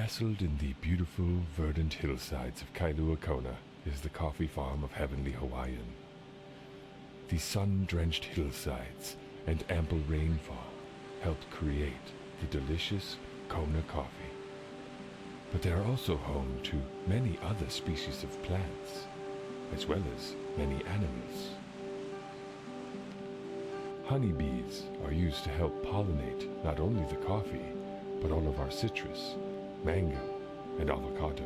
Nestled in the beautiful, verdant hillsides of Kailua Kona is the coffee farm of heavenly Hawaiian. The sun-drenched hillsides and ample rainfall helped create the delicious Kona coffee. But they are also home to many other species of plants, as well as many animals. Honeybees are used to help pollinate not only the coffee, but all of our citrus, mango, and avocado,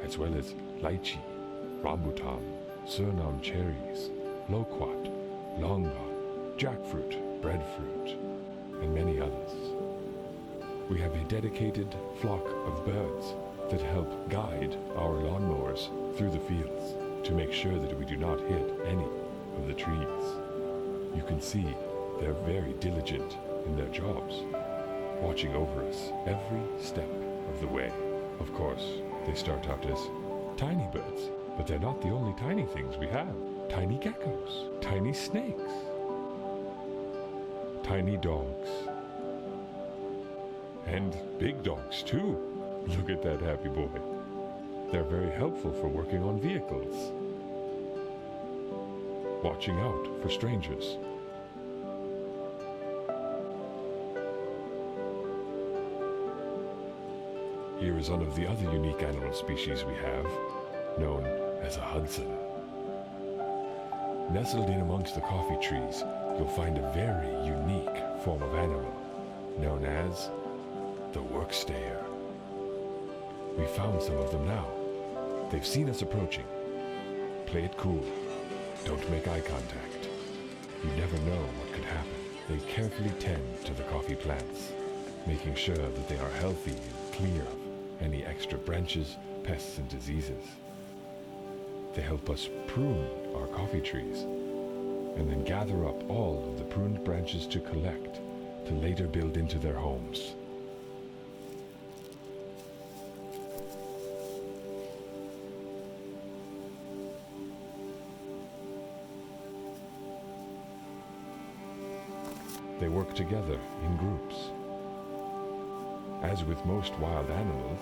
as well as lychee, rambutan, Suriname cherries, loquat, longan, jackfruit, breadfruit, and many others. We have a dedicated flock of birds that help guide our lawnmowers through the fields to make sure that we do not hit any of the trees. You can see they're very diligent in their jobs, watching over us every step of the way. Of course, they start out as tiny birds, but they're not the only tiny things we have. Tiny geckos, tiny snakes, tiny dogs, and big dogs too. Look at that happy boy. They're very helpful for working on vehicles, watching out for strangers. Here is one of the other unique animal species we have, known as a Hudson. Nestled in amongst the coffee trees, you'll find a very unique form of animal, known as the workstayer. We found some of them now. They've seen us approaching. Play it cool. Don't make eye contact. You never know what could happen. They carefully tend to the coffee plants, making sure that they are healthy and clear of any extra branches, pests, and diseases. They help us prune our coffee trees and then gather up all of the pruned branches to collect to later build into their homes. They work together in groups. As with most wild animals,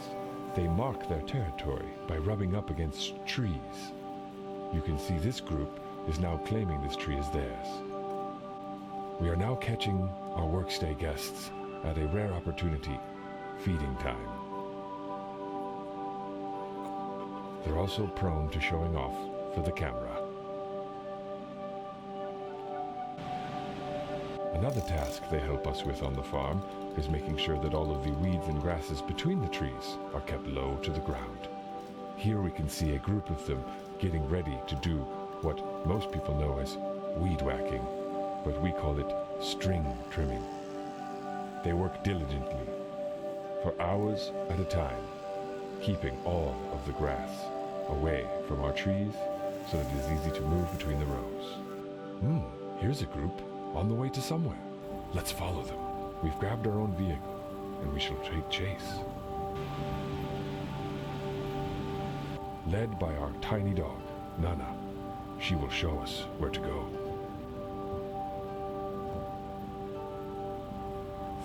they mark their territory by rubbing up against trees. You can see this group is now claiming this tree as theirs. We are now catching our workstay guests at a rare opportunity, feeding time. They're also prone to showing off for the camera. Another task they help us with on the farm is making sure that all of the weeds and grasses between the trees are kept low to the ground. Here we can see a group of them getting ready to do what most people know as weed whacking, but we call it string trimming. They work diligently for hours at a time, keeping all of the grass away from our trees so that it is easy to move between the rows. Here's a group on the way to somewhere. Let's follow them. We've grabbed our own vehicle, and we shall take chase. Led by our tiny dog, Nana, she will show us where to go.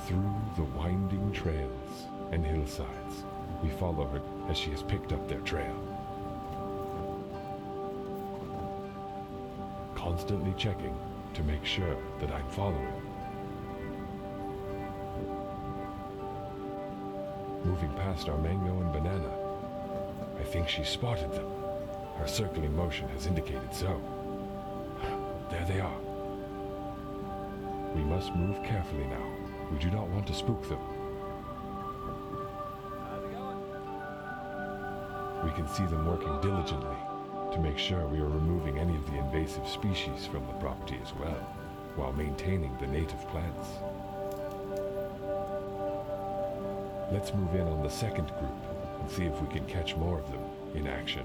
Through the winding trails and hillsides, we follow her as she has picked up their trail. Constantly checking to make sure that I'm following. Moving past our mango and banana, I think she spotted them. Her circling motion has indicated so. There they are. We must move carefully now. We do not want to spook them. How's it going? We can see them working diligently to make sure we are removing any of the invasive species from the property as well, while maintaining the native plants. Let's move in on the second group and see if we can catch more of them in action.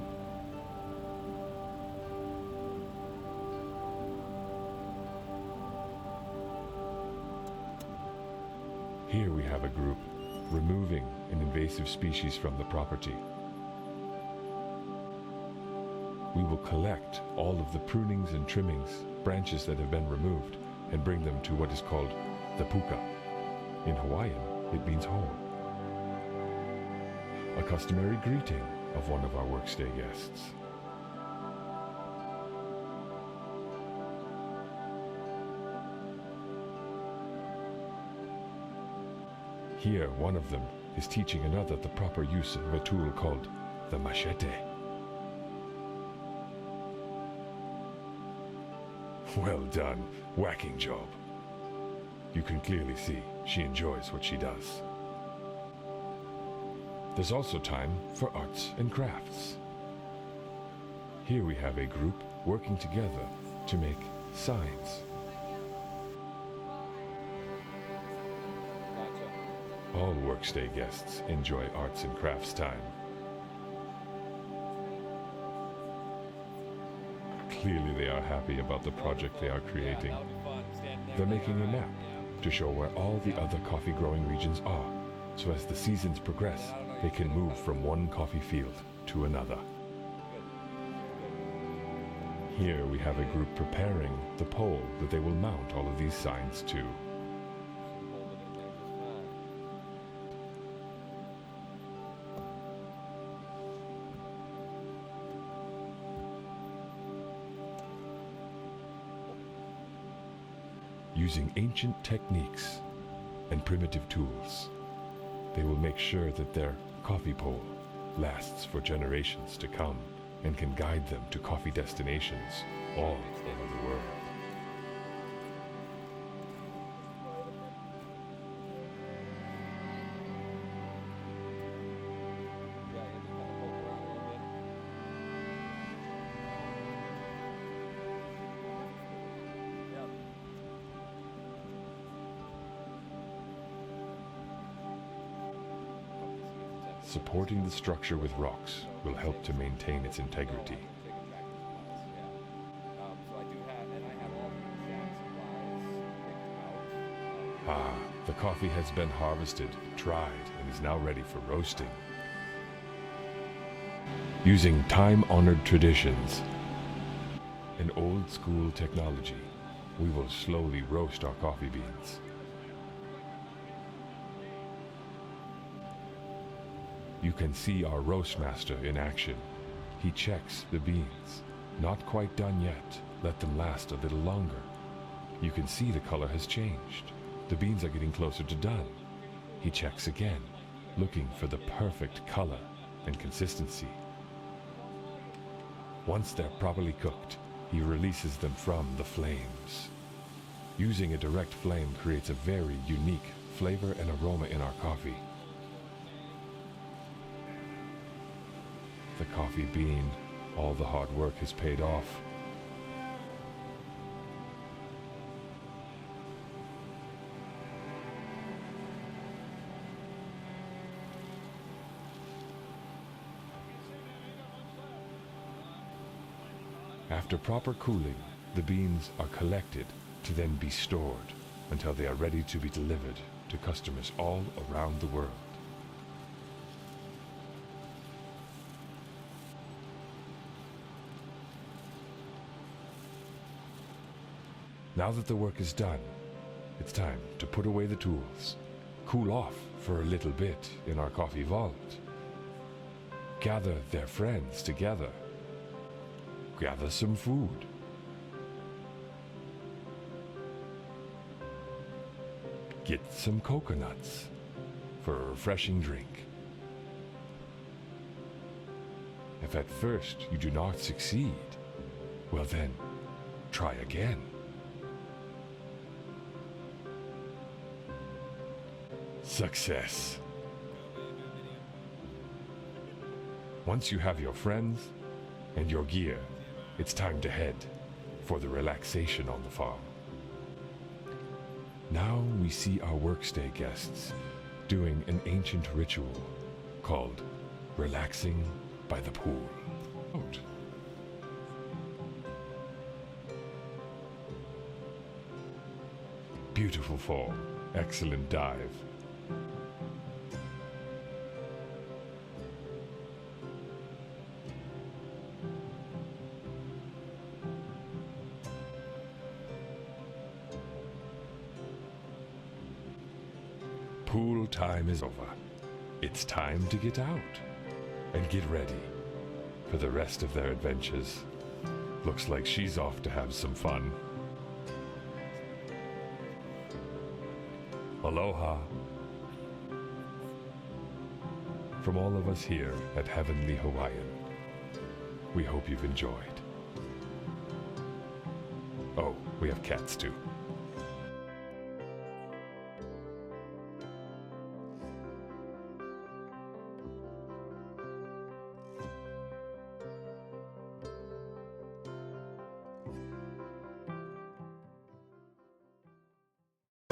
Here we have a group removing an invasive species from the property. We will collect all of the prunings and trimmings, branches that have been removed, and bring them to what is called the puka. In Hawaiian, it means home. a customary greeting of one of our workstay guests. Here, one of them is teaching another the proper use of a tool called the machete. Well done, whacking job. You can clearly see she enjoys what she does. There's also time for arts and crafts. Here we have a group working together to make signs. All workstay guests enjoy arts and crafts time. Clearly they are happy about the project they are creating. They're making a map to show where all the other coffee growing regions are, so as the seasons progress, they can move from one coffee field to another. Here we have a group preparing the pole that they will mount all of these signs to. Using ancient techniques and primitive tools, they will make sure that their coffee pole lasts for generations to come and can guide them to coffee destinations all over the world. Supporting the structure with rocks will help to maintain its integrity. The coffee has been harvested, dried, and is now ready for roasting. Using time-honored traditions and old-school technology, we will slowly roast our coffee beans. You can see our roast master in action. He checks the beans. Not quite done yet. Let them last a little longer. You can see the color has changed. The beans are getting closer to done. He checks again, looking for the perfect color and consistency. Once they're properly cooked, he releases them from the flames. Using a direct flame creates a very unique flavor and aroma in our coffee. The coffee bean, all the hard work has paid off. After proper cooling, the beans are collected to then be stored until they are ready to be delivered to customers all around the world. Now that the work is done, it's time to put away the tools, cool off for a little bit in our coffee vault, gather their friends together, gather some food, get some coconuts for a refreshing drink. If at first you do not succeed, well then, try again. Success. Once you have your friends and your gear, it's time to head for the relaxation on the farm. Now we see our workstay guests doing an ancient ritual called relaxing by the pool. Beautiful form, excellent dive. Pool time is over. It's time to get out. and get ready for the rest of their adventures. Looks like she's off to have some fun. Aloha. From all of us here at Heavenly Hawaiian, we hope you've enjoyed. Oh, we have cats too.